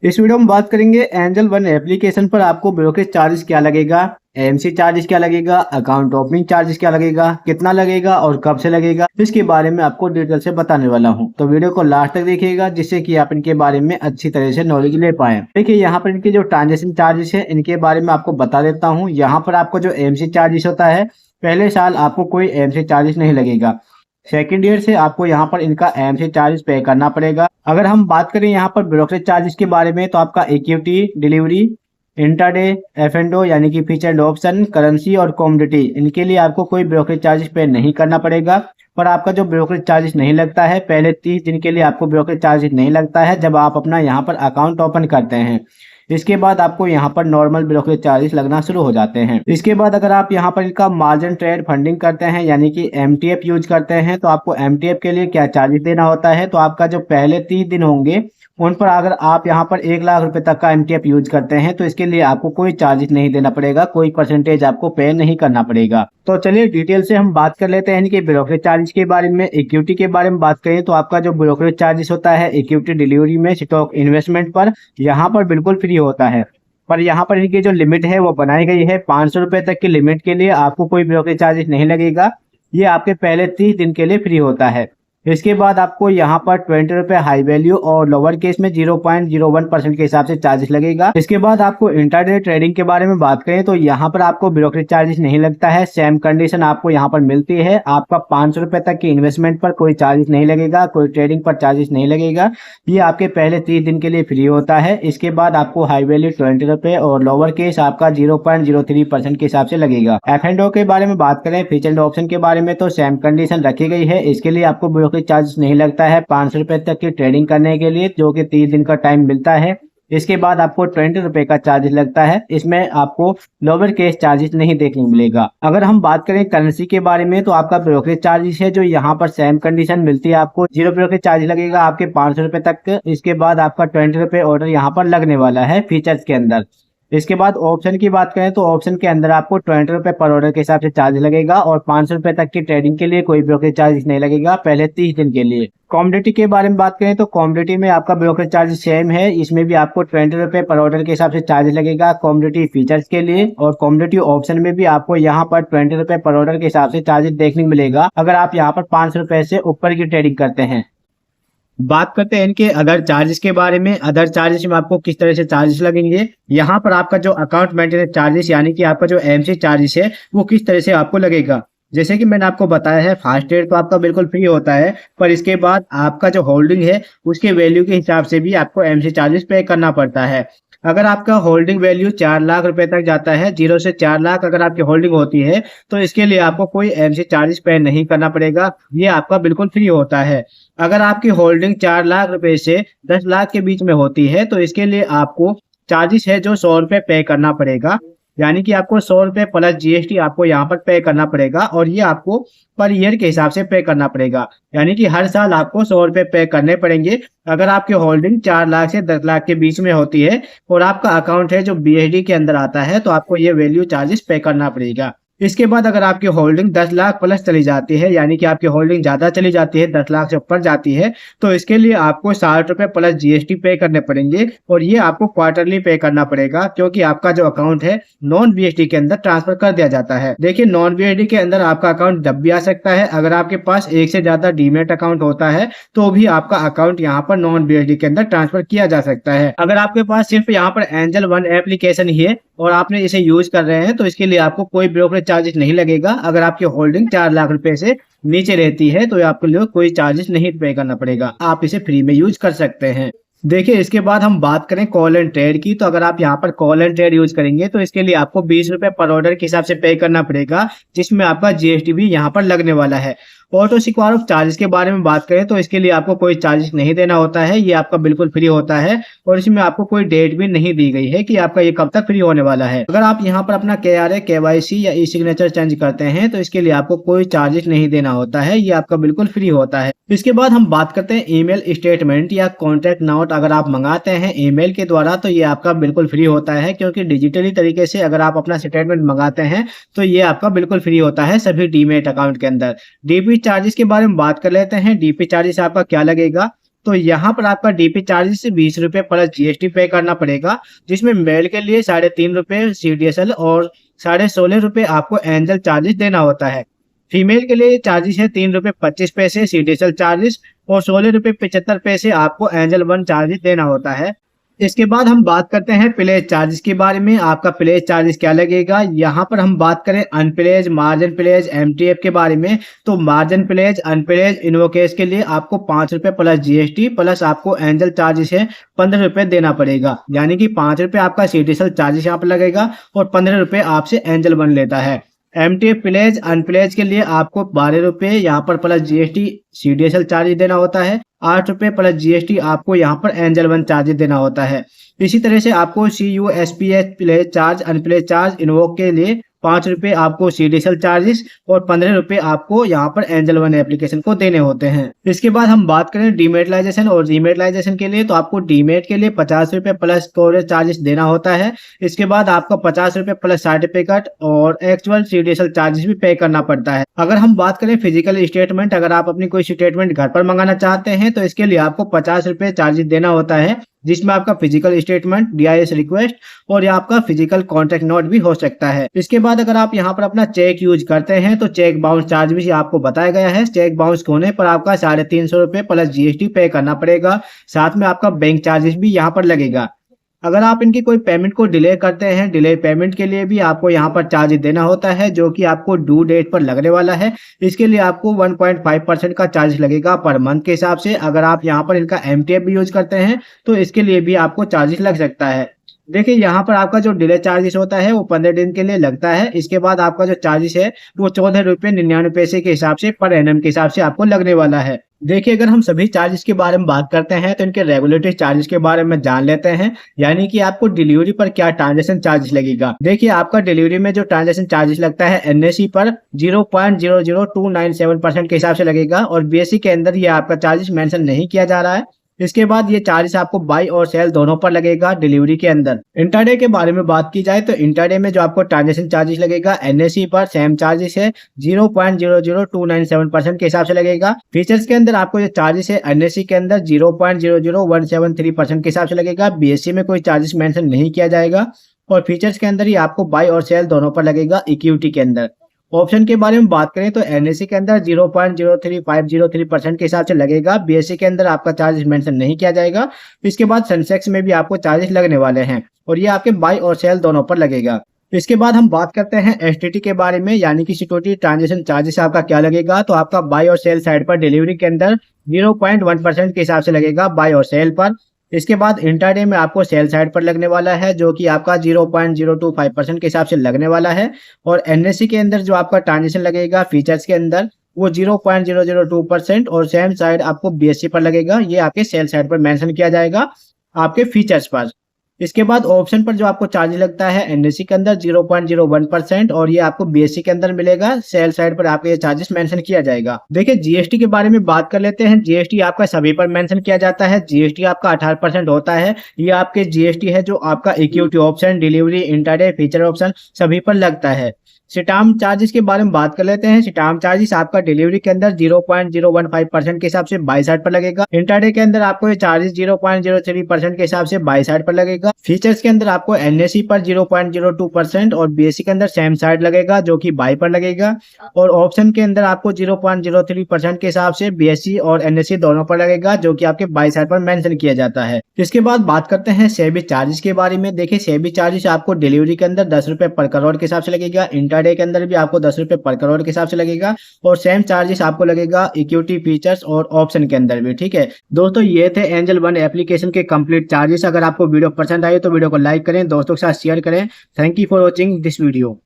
इस वीडियो में बात करेंगे एंजल वन एप्लीकेशन पर आपको ब्रोकरेज चार्जेस क्या लगेगा, एएमसी चार्जेस क्या लगेगा, अकाउंट ओपनिंग चार्जेस क्या लगेगा, कितना लगेगा और कब से लगेगा, इसके बारे में आपको डिटेल से बताने वाला हूं। तो वीडियो को लास्ट तक देखिएगा जिससे कि आप इनके बारे में अच्छी तरह से नॉलेज ले पाए। देखिए यहाँ पर इनके जो ट्रांजेक्शन चार्जेस है इनके बारे में आपको बता देता हूँ। यहाँ पर आपको जो एएमसी चार्जेस होता है, पहले साल आपको कोई एएमसी चार्जेस नहीं लगेगा। सेकेंड ईयर से आपको यहाँ पर इनका एएमसी चार्जेस पे करना पड़ेगा। अगर हम बात करें यहाँ पर ब्रोकरेज चार्जेस के बारे में, तो आपका इक्विटी, डिलीवरी, इंट्राडे, एफ&ओ यानी कि फीचर एंड ऑप्शन, करेंसी और कमोडिटी, इनके लिए आपको कोई ब्रोकरेज चार्जेस पे नहीं करना पड़ेगा। पर आपका जो ब्रोकरेज चार्जेस नहीं लगता है, पहले 30 दिन के लिए आपको ब्रोकरेज चार्जेस नहीं लगता है जब आप अपना यहाँ पर अकाउंट ओपन करते हैं। इसके बाद आपको यहाँ पर नॉर्मल ब्रोकरेज चार्जेस लगना शुरू हो जाते हैं। इसके बाद अगर आप यहाँ पर इनका मार्जिन ट्रेड फंडिंग करते हैं यानी कि एमटीएफ यूज करते हैं, तो आपको एमटीएफ के लिए क्या चार्जेस देना होता है। तो आपका जो पहले 30 दिन होंगे उन पर अगर आप यहाँ पर 1 लाख रुपए तक का एमटीएफ यूज करते हैं तो इसके लिए आपको कोई चार्जेस नहीं देना पड़ेगा, कोई परसेंटेज आपको पे नहीं करना पड़ेगा। तो चलिए डिटेल से हम बात कर लेते हैं इनके ब्रोकरेज चार्जेस के बारे में। इक्विटी के बारे में बात करें तो आपका जो ब्रोकरेज चार्जेस होता है इक्विटी डिलीवरी में स्टॉक इन्वेस्टमेंट पर, यहाँ पर बिल्कुल फ्री होता है। पर यहाँ पर इनकी जो लिमिट है वो बनाई गई है 500 रुपए तक की लिमिट के लिए आपको कोई ब्रोकरेज चार्जेस नहीं लगेगा। ये आपके पहले 30 दिन के लिए फ्री होता है। इसके बाद आपको यहाँ पर 20 रुपए हाई वैल्यू और लोअर केस में 0.01% के हिसाब से चार्जेस लगेगा। इसके बाद आपको इंट्राडे ट्रेडिंग के बारे में बात करें तो यहाँ पर आपको ब्रोकरेज चार्जेस नहीं लगता है। सेम कंडीशन आपको यहाँ पर मिलती है। आपका 500 रुपए तक की इन्वेस्टमेंट पर कोई चार्जेस नहीं लगेगा, कोई ट्रेडिंग पर चार्जेस नहीं लगेगा। ये आपके पहले 30 दिन के लिए फ्री होता है। इसके बाद आपको हाई वैल्यू 20 रुपए और लोअर केस आपका 0.03% के हिसाब से लगेगा। एफ&ओ के बारे में बात करें, फीचर एंड ऑप्शन के बारे में, तो सेम कंडीशन रखी गई है। इसके लिए आपको चार्जेस नहीं लगता है 500 रुपए तक की ट्रेडिंग करने के लिए, जो कि 30 दिन का टाइम मिलता है। इसके बाद आपको 20 रुपए का चार्जेस लगता है। इसमें आपको लोअर केस चार्जेस नहीं देखने मिलेगा। अगर हम बात करें करेंसी के बारे में, तो आपका ब्रोकरेज चार्जेस है जो यहाँ पर सेम कंडीशन मिलती है। आपको 0 ब्रोकरेज चार्ज लगेगा आपके 500 रुपए तक। इसके बाद आपका 20 रुपए ऑर्डर यहाँ पर लगने वाला है फीचर्स के अंदर। इसके बाद ऑप्शन की बात करें तो ऑप्शन के अंदर आपको 20 रुपए पर ऑर्डर के हिसाब से चार्ज लगेगा और 500 रुपए तक की ट्रेडिंग के लिए कोई ब्रोकरेज चार्ज नहीं लगेगा पहले 30 दिन के लिए। कमोडिटी के बारे में बात करें तो कमोडिटी में आपका ब्रोकरेज चार्ज सेम है। इसमें भी आपको 20 रुपए पर ऑर्डर के हिसाब से चार्ज लगेगा कमोडिटी फीचर्स के लिए। और कमोडिटी ऑप्शन में भी आपको यहाँ पर 20 रुपए पर ऑर्डर के हिसाब से चार्जेस देखने को मिलेगा अगर आप यहाँ पर 500 रुपए से ऊपर की ट्रेडिंग करते हैं। बात करते हैं इनके अदर चार्जेस के बारे में। अदर चार्जेस में आपको किस तरह से चार्जेस लगेंगे। यहाँ पर आपका जो अकाउंट मेंटेनेंस चार्जेस यानी कि आपका जो एएमसी चार्जेस है वो किस तरह से आपको लगेगा। जैसे कि मैंने आपको बताया है, फर्स्ट ईयर तो आपका बिल्कुल फ्री होता है, पर इसके बाद आपका जो होल्डिंग है उसके वैल्यू के हिसाब से भी आपको एएमसी चार्जेस पे करना पड़ता है। अगर आपका होल्डिंग वैल्यू 4 लाख रुपए तक जाता है, 0 से 4 लाख अगर आपकी होल्डिंग होती है, तो इसके लिए आपको कोई एएमसी चार्जेस पे नहीं करना पड़ेगा। ये आपका बिल्कुल फ्री होता है। अगर आपकी होल्डिंग 4 लाख रुपए से 10 लाख के बीच में होती है, तो इसके लिए आपको चार्जेस है जो 100 रुपए पे करना पड़ेगा। यानी कि आपको 100 रुपए प्लस जीएसटी आपको यहाँ पर पे करना पड़ेगा और ये आपको पर ईयर के हिसाब से पे करना पड़ेगा। यानी कि हर साल आपको 100 रुपए पे करने पड़ेंगे अगर आपकी होल्डिंग 4 लाख से 10 लाख के बीच में होती है और आपका अकाउंट है जो बीएसडी के अंदर आता है, तो आपको ये वैल्यू चार्जेस पे करना पड़ेगा। इसके बाद अगर आपकी होल्डिंग 10 लाख प्लस चली जाती है, यानी कि आपकी होल्डिंग ज्यादा चली जाती है, 10 लाख से ऊपर जाती है, तो इसके लिए आपको 60 रुपए प्लस जीएसटी पे करने पड़ेंगे और ये आपको क्वार्टरली पे करना पड़ेगा, क्योंकि आपका जो अकाउंट है नॉन बीएसडी के अंदर ट्रांसफर कर दिया जाता है। देखिए, नॉन बीएसडी के अंदर आपका अकाउंट जब भी आ सकता है। अगर आपके पास एक से ज्यादा डीमेट अकाउंट होता है तो भी आपका अकाउंट यहाँ पर नॉन बीएसडी के अंदर ट्रांसफर किया जा सकता है। अगर आपके पास सिर्फ यहाँ पर एंजल वन एप्लीकेशन ही है और आपने इसे यूज कर रहे हैं, तो इसके लिए आपको कोई ब्रोकरेज चार्जेस नहीं लगेगा। अगर आपकी होल्डिंग 4 लाख रुपए से नीचे रहती है तो आपके लिए कोई चार्जेस नहीं पे करना पड़ेगा, आप इसे फ्री में यूज कर सकते हैं। देखिए, इसके बाद हम बात करें कॉल एंड ट्रेड की, तो अगर आप यहाँ पर कॉल एंड ट्रेड यूज करेंगे तो इसके लिए आपको 20 रुपए पर ऑर्डर के हिसाब से पे करना पड़ेगा, जिसमें आपका जीएसटी भी यहाँ पर लगने वाला है। ऑटो सिक्योर चार्जेस के बारे में बात करें तो इसके लिए आपको कोई चार्जेस नहीं देना होता है। ये आपका बिल्कुल फ्री होता है और इसमें आपको कोई डेट भी नहीं दी गई है कि आपका ये कब तक फ्री होने वाला है। अगर आप यहाँ पर अपना KRA, KYC या ई सिग्नेचर चेंज करते हैं तो इसके लिए आपको कोई चार्जेस नहीं देना होता है। ये आपका बिल्कुल फ्री होता है। इसके बाद हम बात करते हैं ईमेल स्टेटमेंट या कॉन्ट्रैक्ट नोट अगर आप मंगाते हैं ईमेल के द्वारा, तो ये आपका बिल्कुल फ्री होता है, क्योंकि डिजिटली तरीके से अगर आप अपना स्टेटमेंट मंगाते हैं तो ये आपका बिल्कुल फ्री होता है सभी डीमेट अकाउंट के अंदर। डीपी चार्जेस के बारे में बात कर लेते हैं। डीपी चार्जेस आपका क्या लगेगा। तो यहाँ पर आपका डीपी चार्जेस से 20 रुपये प्लस जीएसटी पे करना पड़ेगा, जिसमें मेल के लिए 3.5 रुपये CDSL और 16.5 रुपये आपको एंजल चार्जेस देना होता है। फीमेल के लिए चार्जेस है 3.25 रुपये CDSL चार्जेस और 16.75 रुपये आपको एंजल 1 चार्जेस देना होता है। इसके बाद हम बात करते हैं प्लेज चार्जेस के बारे में। आपका प्लेज चार्जेस क्या लगेगा, यहाँ पर हम बात करें अनप्लेज, मार्जिन प्लेज, MTF के बारे में। तो मार्जिन प्लेज, अनप्लेज, इन्वोकेस के लिए आपको 5 रुपये प्लस जीएसटी प्लस आपको एंजल चार्जेस है 15 रुपये देना पड़ेगा, यानी कि 5 रुपये आपका CDSL चार्जेस यहाँ पर लगेगा और 15 रुपये आपसे एंजल 1 लेता है। MTF प्लेज, अनप्लेज के लिए आपको 12 रुपये यहाँ पर प्लस जीएसटी CDSL चार्जेस देना होता है, 8 रुपये प्लस जीएसटी आपको यहाँ पर एंजल 1 चार्जेस देना होता है। इसी तरह से आपको CUSPS pledge charge, unpledge charge, invoke के लिए 5 रुपये आपको CDSL चार्जेस और 15 रुपये आपको यहाँ पर एंजल 1 एप्लीकेशन को देने होते हैं। इसके बाद हम बात करें डीमेटलाइजेशन और रीमेटलाइजेशन के लिए, तो आपको डीमेट के लिए 50 रुपये प्लस स्टोरेज चार्जेस देना होता है। इसके बाद आपको 50 रुपये प्लस सर्टिफिकेट और एक्चुअल CDSL चार्जेस भी पे करना पड़ता है। अगर हम बात करें फिजिकल स्टेटमेंट, अगर आप अपनी कोई स्टेटमेंट घर पर मंगाना चाहते हैं तो इसके लिए आपको 50 रुपये चार्जेस देना होता है, जिसमें आपका फिजिकल स्टेटमेंट, DIS रिक्वेस्ट और या आपका फिजिकल कॉन्ट्रैक्ट नोट भी हो सकता है। इसके बाद अगर आप यहाँ पर अपना चेक यूज करते हैं तो चेक बाउंस चार्ज भी आपको बताया गया है। चेक बाउंस होने पर आपका 350 रुपये प्लस जीएसटी पे करना पड़ेगा, साथ में आपका बैंक चार्जेस भी यहाँ पर लगेगा। अगर आप इनकी कोई पेमेंट को डिले करते हैं, डिले पेमेंट के लिए भी आपको यहाँ पर चार्ज देना होता है, जो कि आपको ड्यू डेट पर लगने वाला है। इसके लिए आपको 1.5% का चार्ज लगेगा पर मंथ के हिसाब से। अगर आप यहाँ पर इनका MTF भी यूज करते हैं तो इसके लिए भी आपको चार्जेस लग सकता है। देखिए यहाँ पर आपका जो डिले चार्जेस होता है वो 15 दिन के लिए लगता है। इसके बाद आपका जो चार्जेस है वो 14.99 रुपये के हिसाब से पर एनम के हिसाब से आपको लगने वाला है। देखिए अगर हम सभी चार्जेस के बारे में बात करते हैं तो इनके रेगुलेटरी चार्जेस के बारे में जान लेते हैं, यानी कि आपको डिलीवरी पर क्या ट्रांजेक्शन चार्जेस लगेगा। देखिए आपका डिलीवरी में जो ट्रांजेक्शन चार्जेस लगता है NSE पर 0.00297% के हिसाब से लगेगा और BSE के अंदर ये आपका चार्जेस मेंशन नहीं किया जा रहा है। इसके बाद ये चार्जेस आपको बाई और सेल दोनों पर लगेगा डिलीवरी के अंदर। इंटरडे के बारे में बात की जाए तो इंटरडे में जो आपको ट्रांजेक्शन चार्जेस लगेगा NSE पर सेम चार्जेस है 0.00297% के हिसाब से लगेगा। फीचर्स के अंदर आपको जो चार्जेस है NSE के अंदर 0.00173% के हिसाब से लगेगा। BSE में कोई चार्जेस मेंशन नहीं किया जाएगा और फीचर्स के अंदर ही आपको बाई और सेल दोनों पर लगेगा इक्विटी के अंदर। ऑप्शन के बारे में बात करें तो NSE के अंदर 0.03503% के हिसाब से लगेगा। BSE के अंदर आपका चार्जेस मेंशन नहीं किया जाएगा। इसके बाद सेंसेक्स में भी आपको चार्जेस लगने वाले हैं और ये आपके बाई और सेल दोनों पर लगेगा। इसके बाद हम बात करते हैं STT के बारे में, यानी कि सिक्योरिटी ट्रांजेक्शन चार्जेस आपका क्या लगेगा। तो आपका बाई और सेल साइड पर डिलीवरी के अंदर 0.1% के हिसाब से लगेगा बाई और सेल पर। इसके बाद इंटरडे में आपको सेल साइड पर लगने वाला है, जो कि आपका 0.025% के हिसाब से लगने वाला है और NSE के अंदर जो आपका ट्रांजेक्शन लगेगा फीचर्स के अंदर वो 0.002% और सेम साइड आपको BSE पर लगेगा। ये आपके सेल साइड पर मेंशन किया जाएगा आपके फीचर्स पर। इसके बाद ऑप्शन पर जो आपको चार्ज लगता है NSE के अंदर 0.01% और ये आपको BSE के अंदर मिलेगा। सेल साइड पर आपको ये चार्जेस मेंशन किया जाएगा। देखिए GST के बारे में बात कर लेते हैं। GST आपका सभी पर मेंशन किया जाता है। GST आपका 18% होता है। ये आपके GST है जो आपका equity option, delivery, intraday, feature option सभी पर लगता है। स्टैम्प चार्जेस के बारे में बात कर लेते हैं। स्टैम्प चार्जेस आपका डिलीवरी के अंदर 0.015% के हिसाब से बाई साइड पर लगेगा। इंटरडे के अंदर आपको ये चार्जेस 0.03% के हिसाब से बाई साइड पर लगेगा। फीचर्स के अंदर आपको NSE पर 0.02% और BSE के अंदर सेम साइड लगेगा जो कि बाई पर लगेगा और ऑप्शन के अंदर आपको 0.03% के हिसाब से BSE और NSE दोनों पर लगेगा जो कि आपके बाई साइड पर मेंशन किया जाता है। इसके बाद बात करते हैं सेबी चार्जेस के बारे में। देखिए सेबी चार्जेस आपको डिलीवरी के अंदर 10 रुपये पर करोड़ के हिसाब से लगेगा। इंटरडे के अंदर भी आपको 10 रुपये पर करोड़ के हिसाब से लगेगा और सेम चार्जेस आपको लगेगा इक्विटी, फीचर्स और ऑप्शन के अंदर भी। ठीक है दोस्तों, ये थे एंजल 1 एप्लीकेशन के कंप्लीट चार्जेस। अगर आपको वीडियो पसंद आए तो वीडियो को लाइक करें, दोस्तों के साथ शेयर करें। Thank you for watching this video.